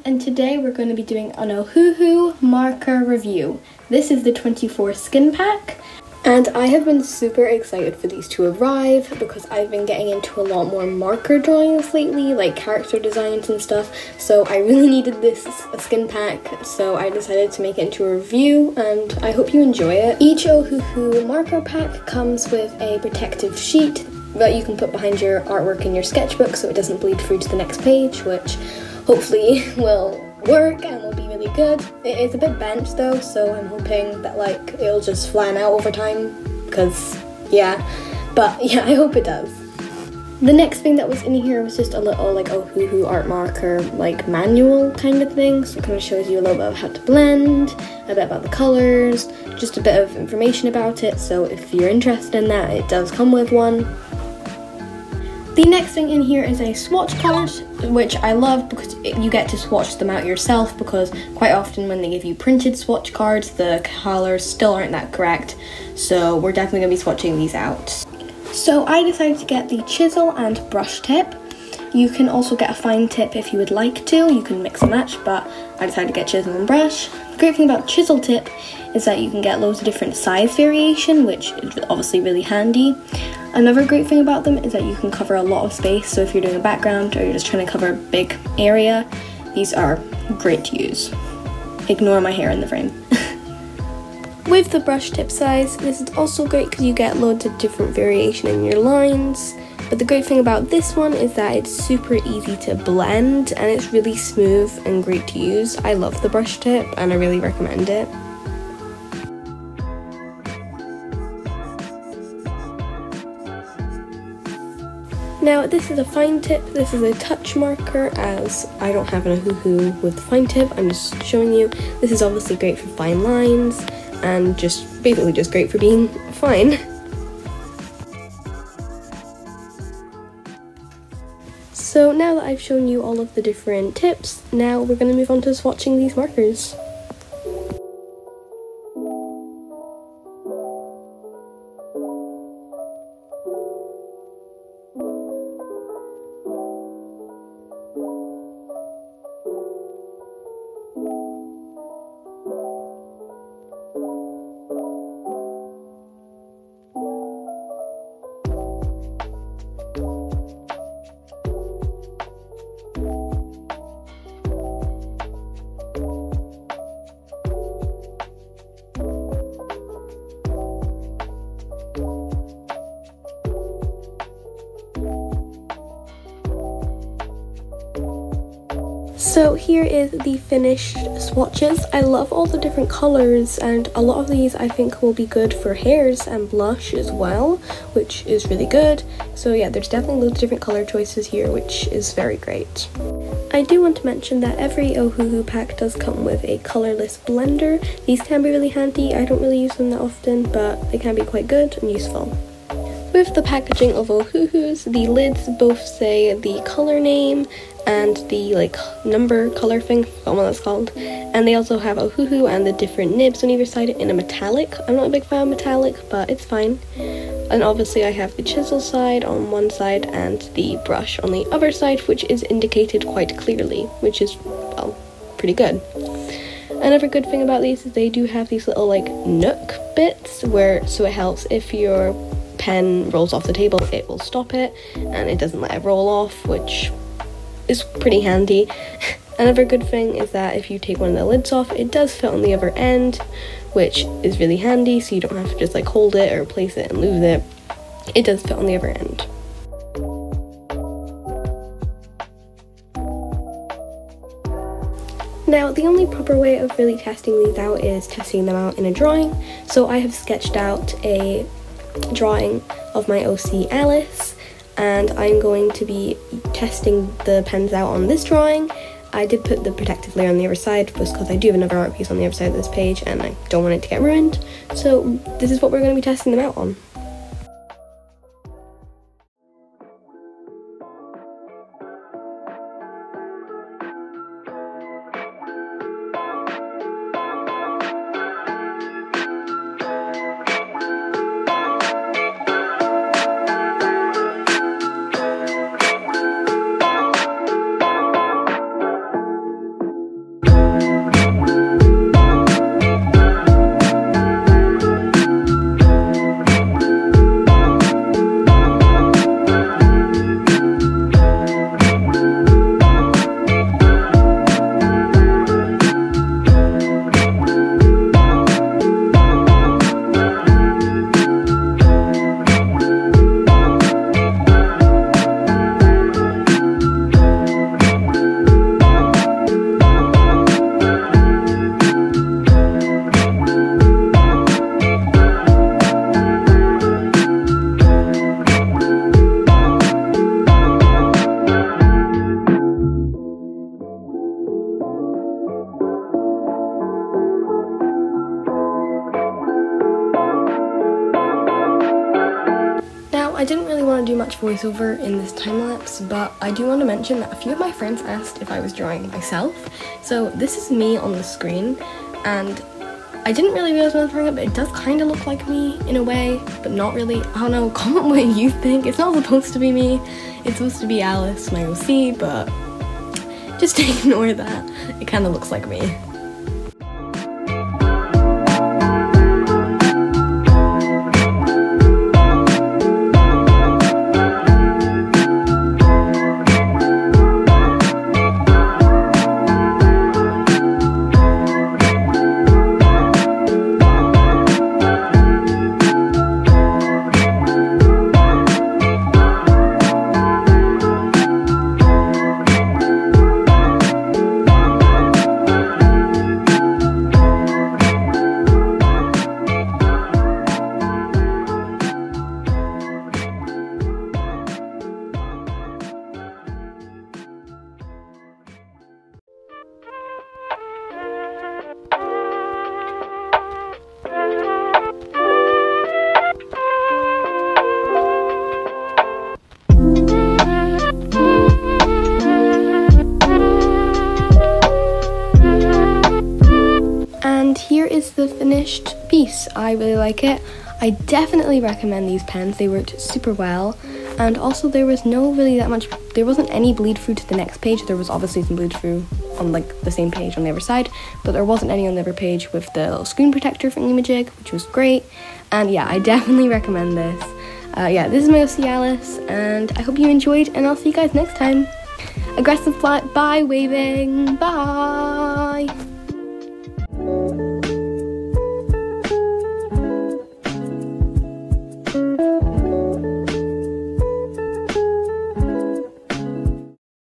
and today we're going to be doing an Ohuhu marker review. This is the 24 skin pack, and I have been super excited for these to arrive because I've been getting into a lot more marker drawings lately, like character designs and stuff, so I really needed this skin pack, so I decided to make it into a review, and I hope you enjoy it. Each Ohuhu marker pack comes with a protective sheet that you can put behind your artwork in your sketchbook so it doesn't bleed through to the next page, which hopefully will work and will be really good. It is a bit bent though, so I'm hoping that like it'll just flatten out over time, because but I hope it does. The next thing that was in here was just a little like Ohuhu art marker like manual kind of thing, so it kind of shows you a little bit of how to blend, a bit about the colors, just a bit of information about it, so if you're interested in that, it does come with one. The next thing in here is a swatch card, which I love because you get to swatch them out yourself, because quite often when they give you printed swatch cards, the colors still aren't that correct, so we're definitely going to be swatching these out. So I decided to get the chisel and brush tip. You can also get a fine tip if you would like to, you can mix and match, but I decided to get chisel and brush. The great thing about chisel tip is that you can get loads of different size variation, which is obviously really handy. Another great thing about them is that you can cover a lot of space, so if you're doing a background or you're just trying to cover a big area, these are great to use. Ignore my hair in the frame. With the brush tip size, this is also great because you get loads of different variation in your lines, but the great thing about this one is that it's super easy to blend and it's really smooth and great to use. I love the brush tip and I really recommend it. Now this is a fine tip, this is a touch marker, as I don't have an Ohuhu with the fine tip, I'm just showing you. This is obviously great for fine lines and just basically just great for being fine. So now that I've shown you all of the different tips, now we're going to move on to swatching these markers. So here is the finished swatches. I love all the different colours, and a lot of these I think will be good for hairs and blush as well, which is really good. So yeah, there's definitely loads of different colour choices here, which is very great. I do want to mention that every Ohuhu pack does come with a colourless blender. These can be really handy. I don't really use them that often, but they can be quite good and useful. With the packaging of Ohuhus, the lids both say the colour name and the like number colour thing, I forgot what that's called, and they also have Ohuhu and the different nibs on either side in a metallic. I'm not a big fan of metallic, but it's fine. And obviously I have the chisel side on one side and the brush on the other side, which is indicated quite clearly, which is, well, pretty good. Another good thing about these is they do have these little like nook bits where, so it helps if your pen rolls off the table, it will stop it and it doesn't let it roll off, which is pretty handy. Another good thing is that if you take one of the lids off, it does fit on the other end, which is really handy, so you don't have to just like hold it or place it and lose it. It does fit on the other end. Now, the only proper way of really testing these out is testing them out in a drawing. So I have sketched out a drawing of my OC Alice, and I'm going to be testing the pens out on this drawing. I did put the protective layer on the other side just because I do have another art piece on the other side of this page and I don't want it to get ruined. So this is what we're going to be testing them out on. I didn't really want to do much voiceover in this time-lapse, but I do want to mention that a few of my friends asked if I was drawing myself. So this is me on the screen, and I didn't really realize when I was drawing it, but it does kind of look like me in a way, but not really. I don't know, comment what you think. It's not supposed to be me. It's supposed to be Alice, my OC, but just ignore that. It kind of looks like me. And here is the finished piece. I really like it. I definitely recommend these pens. They worked super well, and also there was there wasn't any bleed through to the next page. There was obviously some bleed through on like the same page on the other side, but there wasn't any on the other page with the little screen protector from Imajig, which was great. And yeah, I definitely recommend this. Yeah, this is my OC Alice, and I hope you enjoyed, and I'll see you guys next time. Aggressive fly, bye waving, bye!